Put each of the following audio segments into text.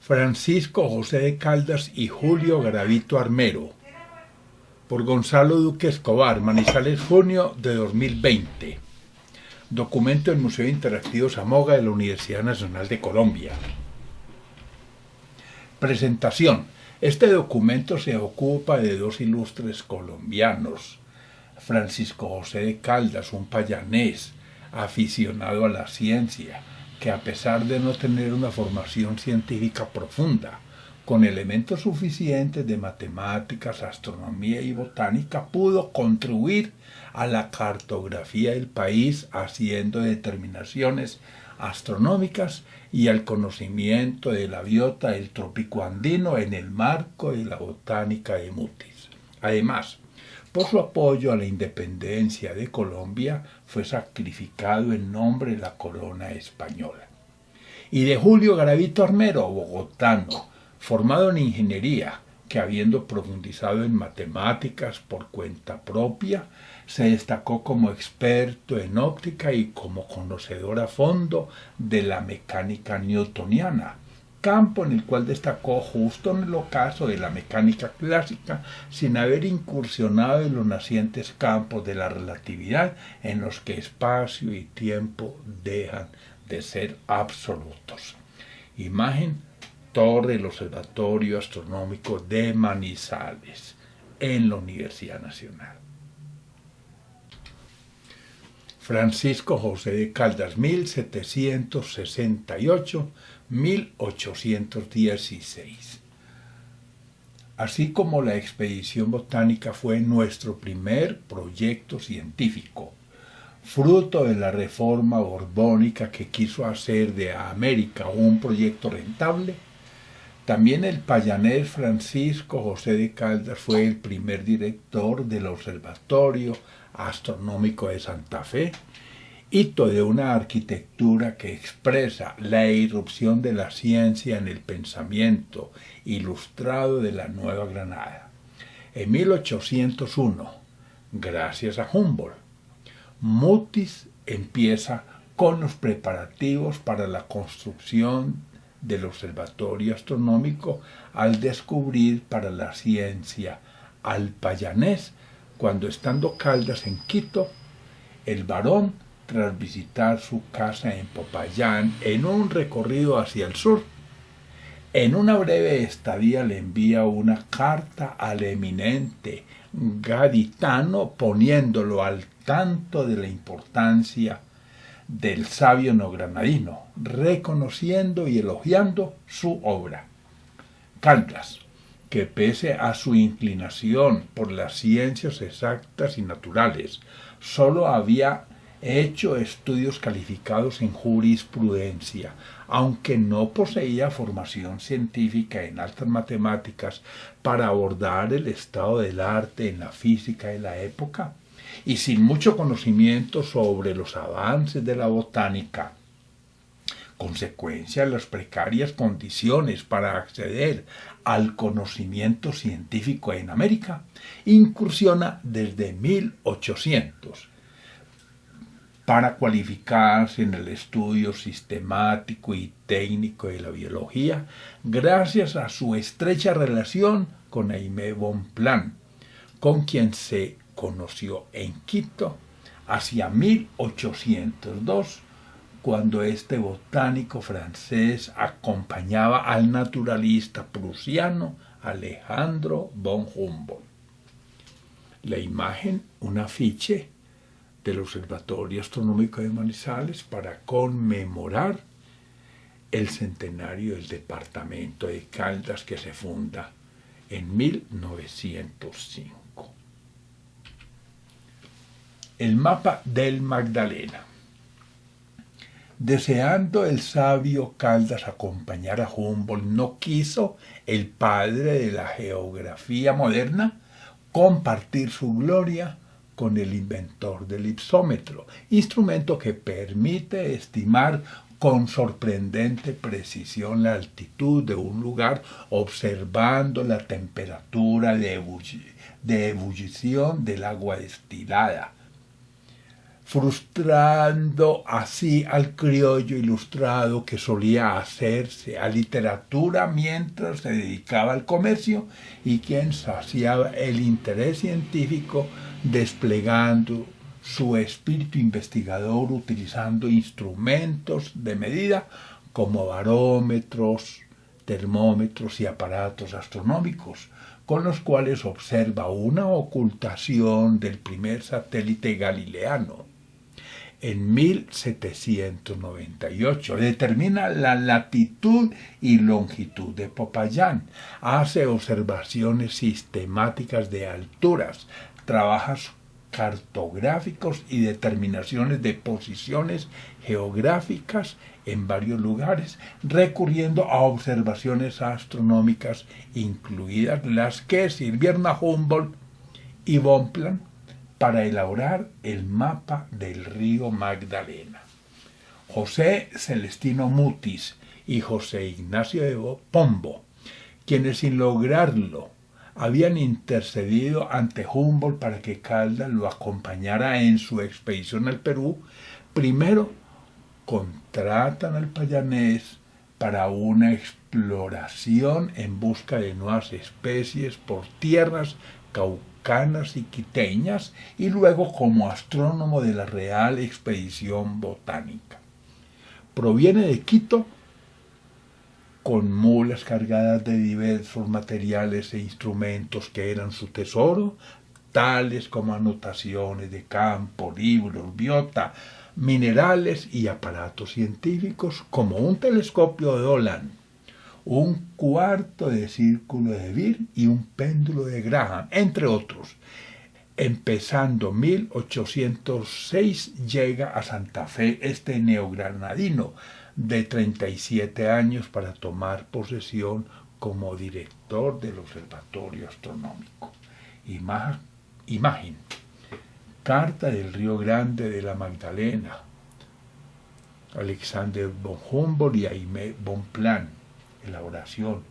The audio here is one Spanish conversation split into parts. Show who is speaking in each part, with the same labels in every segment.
Speaker 1: Francisco José de Caldas y Julio Garavito Armero, por Gonzalo Duque Escobar, Manizales, junio de 2020. Documento del Museo Interactivo Zamoga de la Universidad Nacional de Colombia. Presentación. Este documento se ocupa de dos ilustres colombianos. Francisco José de Caldas, un payanés aficionado a la ciencia, que a pesar de no tener una formación científica profunda, con elementos suficientes de matemáticas, astronomía y botánica, pudo contribuir a la cartografía del país haciendo determinaciones astronómicas y al conocimiento de la biota del trópico andino en el marco de la botánica de Mutis. Además, por su apoyo a la independencia de Colombia, fue sacrificado en nombre de la corona española. Y de Julio Garavito Armero, bogotano, formado en ingeniería, que habiendo profundizado en matemáticas por cuenta propia, se destacó como experto en óptica y como conocedor a fondo de la mecánica newtoniana, campo en el cual destacó justo en el ocaso de la mecánica clásica, sin haber incursionado en los nacientes campos de la relatividad en los que espacio y tiempo dejan de ser absolutos. Imagen: Torre del Observatorio Astronómico de Manizales, en la Universidad Nacional. Francisco José de Caldas, 1768-1816. Así como la expedición botánica fue nuestro primer proyecto científico, fruto de la reforma borbónica que quiso hacer de América un proyecto rentable, también el payanés Francisco José de Caldas fue el primer director del Observatorio Astronómico de Santa Fe, hito de una arquitectura que expresa la irrupción de la ciencia en el pensamiento ilustrado de la Nueva Granada. En 1801, gracias a Humboldt, Mutis empieza con los preparativos para la construcción del observatorio astronómico al descubrir para la ciencia al payanés cuando, estando Caldas en Quito, el varón, tras visitar su casa en Popayán en un recorrido hacia el sur, en una breve estadía le envía una carta al eminente gaditano poniéndolo al tanto de la importancia del sabio neogranadino, reconociendo y elogiando su obra. Caldas, que pese a su inclinación por las ciencias exactas y naturales, sólo había hecho estudios calificados en jurisprudencia, aunque no poseía formación científica en altas matemáticas para abordar el estado del arte en la física de la época, y sin mucho conocimiento sobre los avances de la botánica, consecuencia de las precarias condiciones para acceder al conocimiento científico en América, incursiona desde 1800 para cualificarse en el estudio sistemático y técnico de la biología, gracias a su estrecha relación con Aimé Bonpland, con quien se conoció en Quito hacia 1802, cuando este botánico francés acompañaba al naturalista prusiano Alejandro von Humboldt. La imagen, un afiche del Observatorio Astronómico de Manizales para conmemorar el centenario del departamento de Caldas, que se funda en 1905. El mapa del Magdalena. Deseando el sabio Caldas acompañar a Humboldt, no quiso el padre de la geografía moderna compartir su gloria con el inventor del ipsómetro, instrumento que permite estimar con sorprendente precisión la altitud de un lugar observando la temperatura de ebullición del agua destilada. frustrando así al criollo ilustrado que solía hacerse a literatura mientras se dedicaba al comercio y quien saciaba el interés científico desplegando su espíritu investigador utilizando instrumentos de medida como barómetros, termómetros y aparatos astronómicos, con los cuales observa una ocultación del primer satélite galileano. En 1798 determina la latitud y longitud de Popayán, hace observaciones sistemáticas de alturas, trabajos cartográficos y determinaciones de posiciones geográficas en varios lugares, recurriendo a observaciones astronómicas, incluidas las que sirvieron a Humboldt y Bonpland para elaborar el mapa del río Magdalena. José Celestino Mutis y José Ignacio de Pombo, quienes sin lograrlo habían intercedido ante Humboldt para que Caldas lo acompañara en su expedición al Perú, primero contratan al payanés para una exploración en busca de nuevas especies por tierras caucanas y quiteñas y luego como astrónomo de la Real Expedición Botánica. Proviene de Quito con mulas cargadas de diversos materiales e instrumentos que eran su tesoro, tales como anotaciones de campo, libros, biota, minerales y aparatos científicos como un telescopio de Dolan, un cuarto de círculo de Beer y un péndulo de Graham, entre otros. Empezando 1806 llega a Santa Fe este neogranadino de 37 años para tomar posesión como director del Observatorio Astronómico. Imagen. Carta del Río Grande de la Magdalena. Alexander von Humboldt y Aimé Bonpland. Elaboración.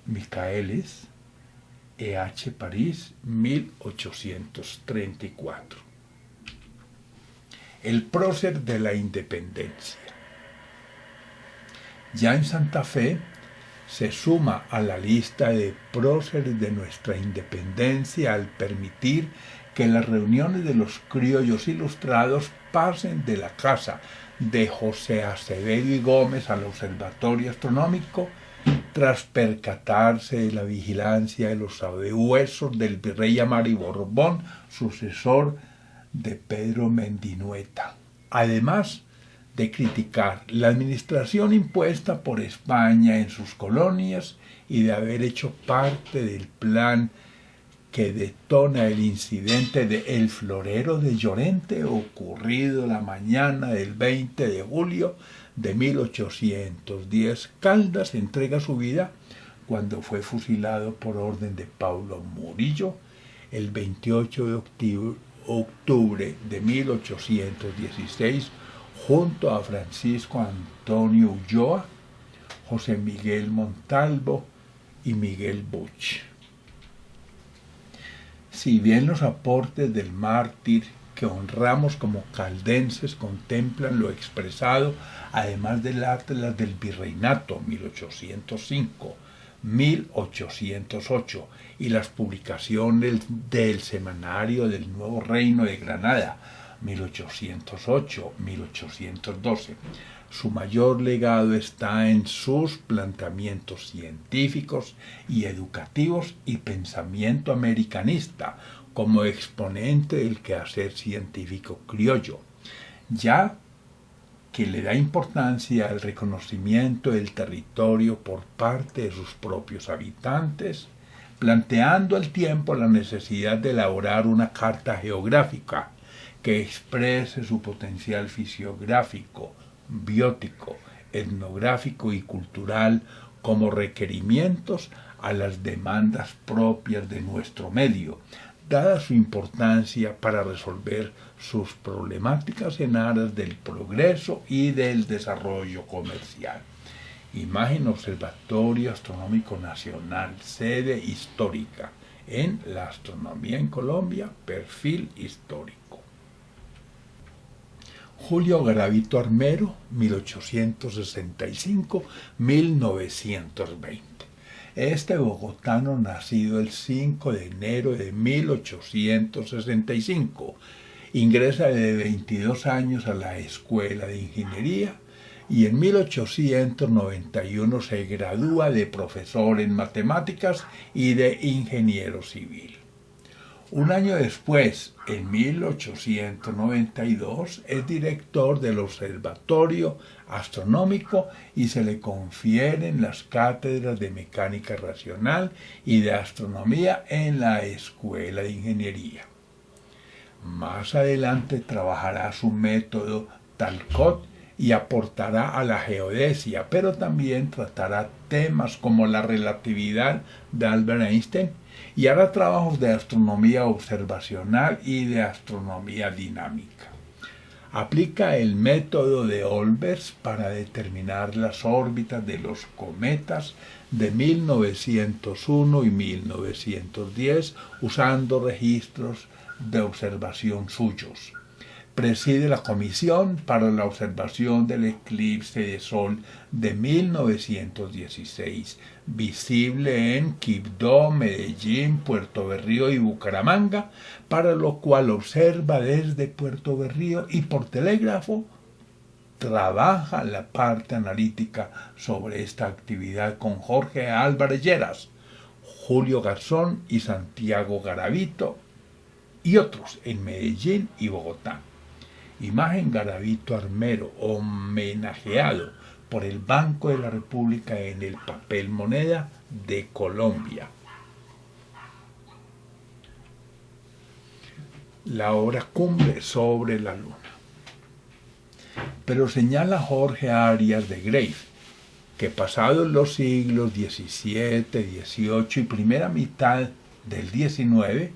Speaker 1: Michaelis, E.H. París, 1834. El prócer de la independencia. Ya en Santa Fe se suma a la lista de próceres de nuestra independencia al permitir que las reuniones de los criollos ilustrados pasen de la casa de José Acevedo y Gómez al Observatorio Astronómico tras percatarse de la vigilancia de los sabehuesos del virrey Amari Borbón, sucesor de Pedro Mendinueta. Además de criticar la administración impuesta por España en sus colonias y de haber hecho parte del plan que detona el incidente de El Florero de Llorente ocurrido la mañana del 20 de julio de 1810. Caldas entrega su vida cuando fue fusilado por orden de Paulo Murillo el 28 de octubre de 1816 junto a Francisco Antonio Ulloa, José Miguel Montalvo y Miguel Buch. Si bien los aportes del mártir que honramos como caldenses contemplan lo expresado, además del Atlas del Virreinato 1805, 1808 y las publicaciones del Semanario del Nuevo Reino de Granada 1808-1812. Su mayor legado está en sus planteamientos científicos y educativos y pensamiento americanista como exponente del quehacer científico criollo, ya que le da importancia al reconocimiento del territorio por parte de sus propios habitantes, planteando al tiempo la necesidad de elaborar una carta geográfica que exprese su potencial fisiográfico, biótico, etnográfico y cultural como requerimientos a las demandas propias de nuestro medio, dada su importancia para resolver sus problemáticas en aras del progreso y del desarrollo comercial. Imagen Observatorio Astronómico Nacional, sede histórica, en la astronomía en Colombia, perfil histórico. Julio Garavito Armero, 1865-1920. Este bogotano, nacido el 5 de enero de 1865, ingresa de 22 años a la Escuela de Ingeniería y en 1891 se gradúa de profesor en matemáticas y de ingeniero civil. Un año después, en 1892, es director del Observatorio Astronómico y se le confieren las cátedras de Mecánica Racional y de Astronomía en la Escuela de Ingeniería. Más adelante trabajará su método Talcott y aportará a la geodesia, pero también tratará temas como la relatividad de Albert Einstein y hará trabajos de astronomía observacional y de astronomía dinámica. Aplica el método de Olbers para determinar las órbitas de los cometas de 1901 y 1910 usando registros de observación suyos. Preside la Comisión para la Observación del Eclipse de Sol de 1916, visible en Quibdó, Medellín, Puerto Berrío y Bucaramanga, para lo cual observa desde Puerto Berrío y por telégrafo trabaja la parte analítica sobre esta actividad con Jorge Álvarez Lleras, Julio Garzón y Santiago Garavito y otros en Medellín y Bogotá. Imagen Garavito Armero, homenajeado por el Banco de la República en el papel moneda de Colombia. La obra Cumbre sobre la Luna. Pero señala Jorge Arias de Greiff que pasados los siglos XVII, XVIII y primera mitad del XIX,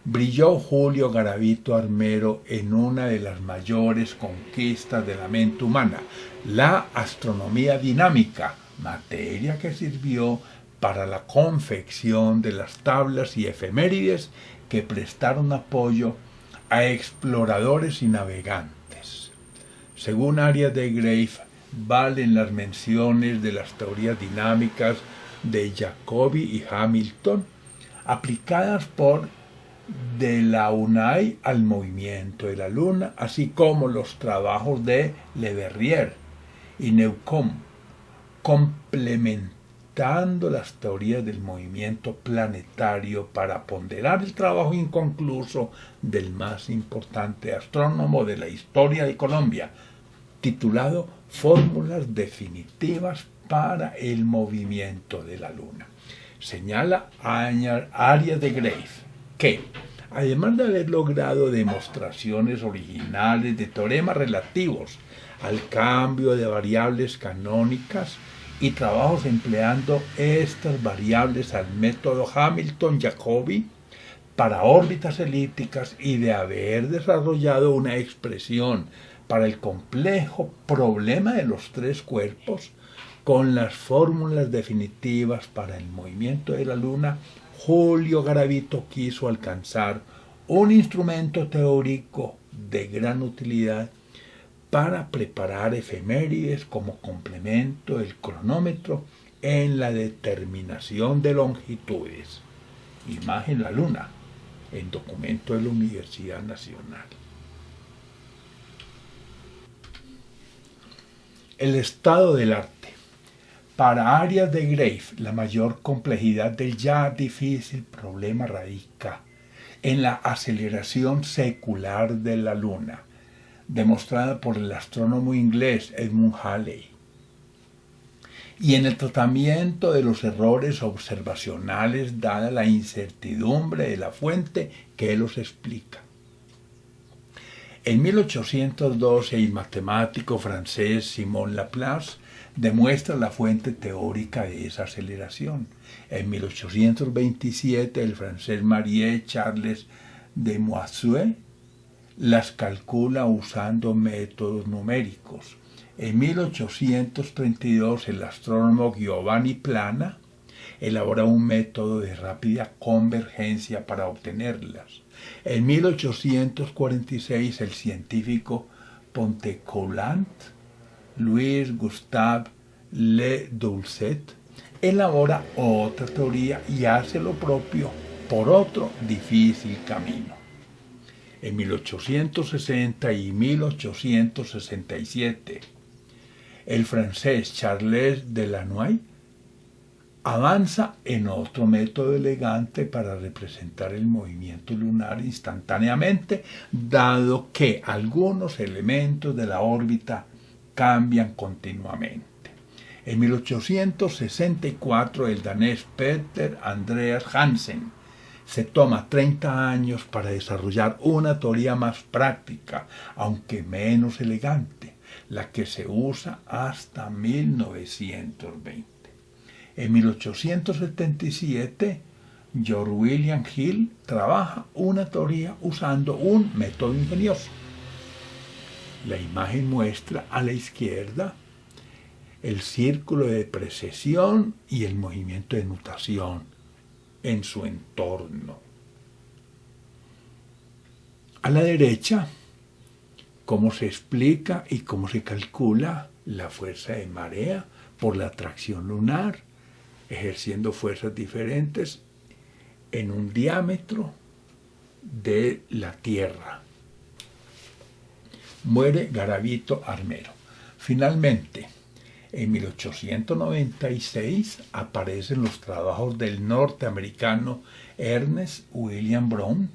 Speaker 1: brilló Julio Garavito Armero en una de las mayores conquistas de la mente humana, la astronomía dinámica, materia que sirvió para la confección de las tablas y efemérides que prestaron apoyo a exploradores y navegantes. Según Arias de Greiff, valen las menciones de las teorías dinámicas de Jacobi y Hamilton, aplicadas por de la UNAI al movimiento de la Luna, así como los trabajos de Le Verrier y Newcomb, complementando las teorías del movimiento planetario para ponderar el trabajo inconcluso del más importante astrónomo de la historia de Colombia, titulado Fórmulas definitivas para el movimiento de la Luna. Señala Arias de Greiff que, además de haber logrado demostraciones originales de teoremas relativos al cambio de variables canónicas y trabajos empleando estas variables al método Hamilton-Jacobi para órbitas elípticas y de haber desarrollado una expresión para el complejo problema de los tres cuerpos con las fórmulas definitivas para el movimiento de la Luna, Julio Garavito quiso alcanzar un instrumento teórico de gran utilidad para preparar efemérides como complemento del cronómetro en la determinación de longitudes. Imagen la Luna, en documento de la Universidad Nacional. El estado del arte. Para Arias de Greiff, la mayor complejidad del ya difícil problema radica en la aceleración secular de la Luna, demostrada por el astrónomo inglés Edmund Halley, y en el tratamiento de los errores observacionales dada la incertidumbre de la fuente que los explica. En 1812 el matemático francés Simon Laplace demuestra la fuente teórica de esa aceleración. En 1827 el francés Marie-Charles de Moiseux las calcula usando métodos numéricos. En 1832 el astrónomo Giovanni Plana elabora un método de rápida convergencia para obtenerlas. En 1846 el científico Pontecollant, Louis Gustave Le Doulcet, elabora otra teoría y hace lo propio por otro difícil camino. En 1860 y 1867, el francés Charles Delannoy avanza en otro método elegante para representar el movimiento lunar instantáneamente, dado que algunos elementos de la órbita cambian continuamente. En 1864, el danés Peter Andreas Hansen se toma 30 años para desarrollar una teoría más práctica, aunque menos elegante, la que se usa hasta 1920. En 1877, George William Hill trabaja una teoría usando un método ingenioso. La imagen muestra a la izquierda el círculo de precesión y el movimiento de nutación en su entorno. A la derecha, cómo se explica y cómo se calcula la fuerza de marea por la atracción lunar, ejerciendo fuerzas diferentes en un diámetro de la Tierra. Muere Garavito Armero. Finalmente, en 1896 aparecen los trabajos del norteamericano Ernest William Brown,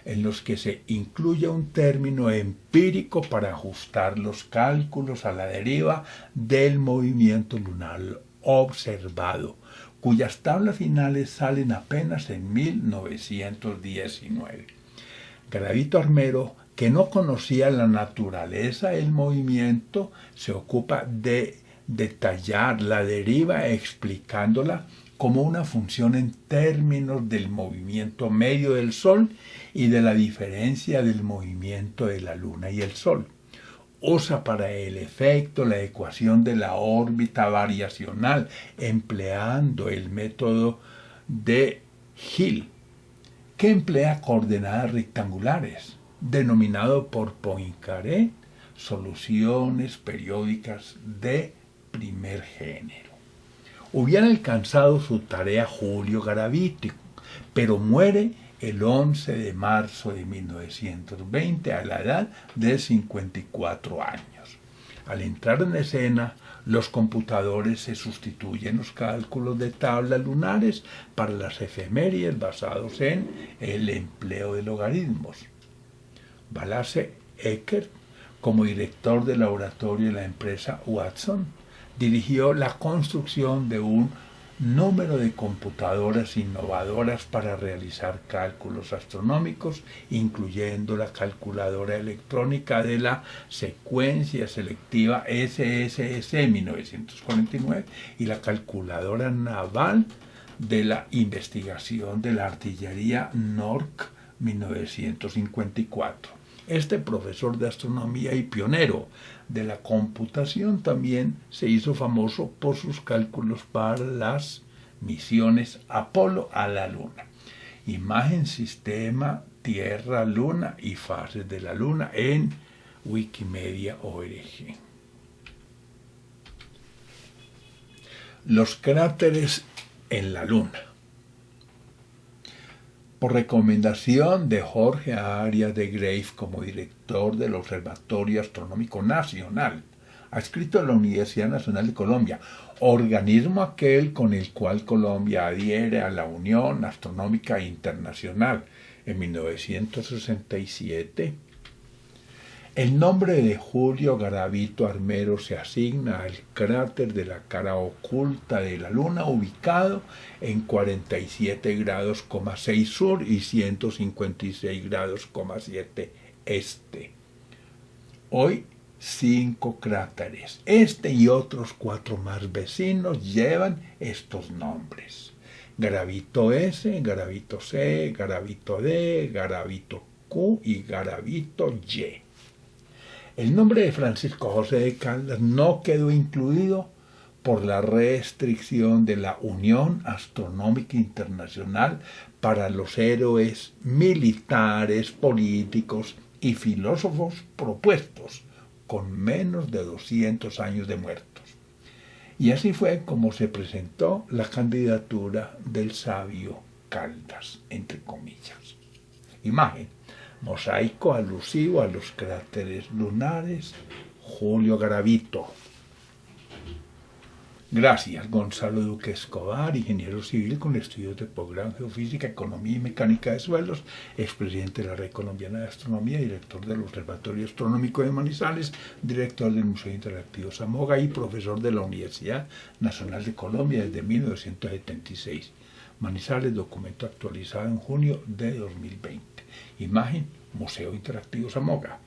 Speaker 1: en los que se incluye un término empírico para ajustar los cálculos a la deriva del movimiento lunar observado, cuyas tablas finales salen apenas en 1919. Garavito Armero, que no conocía la naturaleza del movimiento, se ocupa de detallar la deriva explicándola como una función en términos del movimiento medio del Sol y de la diferencia del movimiento de la Luna y el Sol. Usa para el efecto la ecuación de la órbita variacional, empleando el método de Hill, que emplea coordenadas rectangulares, denominado por Poincaré soluciones periódicas de primer género. Hubiera alcanzado su tarea Julio Garavito, pero muere el 11 de marzo de 1920 a la edad de 54 años. Al entrar en escena, los computadores se sustituyen los cálculos de tablas lunares para las efemérides basados en el empleo de logaritmos. Wallace Eckert, como director del laboratorio de la empresa Watson, dirigió la construcción de un número de computadoras innovadoras para realizar cálculos astronómicos, incluyendo la calculadora electrónica de la secuencia selectiva SSS 1949 y la calculadora naval de la investigación de la artillería NORC 1954. Este profesor de astronomía y pionero de la computación también se hizo famoso por sus cálculos para las misiones Apolo a la Luna. Imagen, sistema, Tierra, Luna y fases de la Luna en Wikimedia.org. Los cráteres en la Luna. Por recomendación de Jorge Arias de Grave como director del Observatorio Astronómico Nacional, adscrito a la Universidad Nacional de Colombia, organismo aquel con el cual Colombia adhiere a la Unión Astronómica Internacional en 1967, el nombre de Julio Garavito Armero se asigna al cráter de la cara oculta de la Luna, ubicado en 47 grados, 6 sur y 156 grados, 7 este. Hoy 5 cráteres. Este y otros 4 más vecinos llevan estos nombres: Garavito S, Garavito C, Garavito D, Garavito Q y Garavito Y. El nombre de Francisco José de Caldas no quedó incluido por la restricción de la Unión Astronómica Internacional para los héroes militares, políticos y filósofos propuestos, con menos de 200 años de muertos. Y así fue como se presentó la candidatura del sabio Caldas, entre comillas. Imagen: mosaico alusivo a los cráteres lunares, Julio Garavito. Gracias, Gonzalo Duque Escobar, ingeniero civil con estudios de posgrado en geofísica, economía y mecánica de suelos, expresidente de la Red Colombiana de Astronomía, director del Observatorio Astronómico de Manizales, director del Museo Interactivo Samoga y profesor de la Universidad Nacional de Colombia desde 1976. Manizales, documento actualizado en junio de 2020. Imagen: Museo Interactivo Samoga.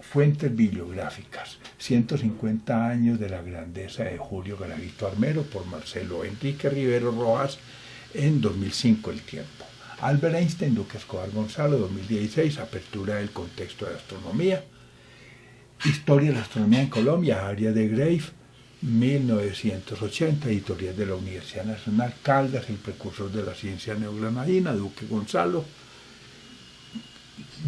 Speaker 1: Fuentes bibliográficas: 150 años de la grandeza de Julio Garavito Armero, por Marcelo Enrique Rivero Rojas, en 2005, El Tiempo. Albert Einstein, Duque Escobar Gonzalo, 2016, Apertura del contexto de la astronomía. Historia de la astronomía en Colombia, Área de Grave, 1980, editorial de la Universidad Nacional. Caldas, el precursor de la ciencia neogranadina, Duque Gonzalo,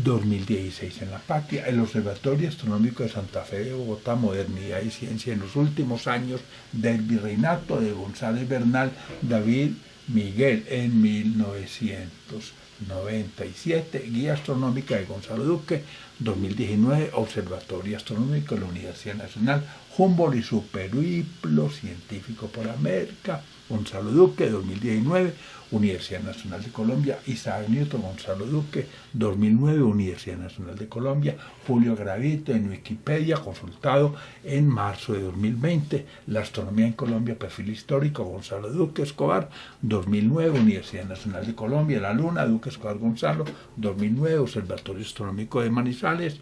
Speaker 1: 2016. En La Patria, el Observatorio Astronómico de Santa Fe de Bogotá, Modernidad y Ciencia en los últimos años del Virreinato, de González Bernal, David Miguel, en 1997. Guía Astronómica de Gonzalo Duque, 2019. Observatorio Astronómico de la Universidad Nacional, Humboldt y su periplo científico por América, Gonzalo Duque, 2019. Universidad Nacional de Colombia, Isaac Newton, Gonzalo Duque, 2009, Universidad Nacional de Colombia, Julio Garavito, en Wikipedia, consultado en marzo de 2020, La astronomía en Colombia, perfil histórico, Gonzalo Duque Escobar, 2009, Universidad Nacional de Colombia, La Luna, Duque Escobar Gonzalo, 2009, Observatorio Astronómico de Manizales,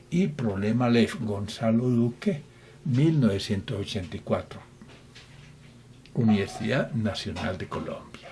Speaker 1: y Problema Aleph, Gonzalo Duque, 1984, Universidad Nacional de Colombia.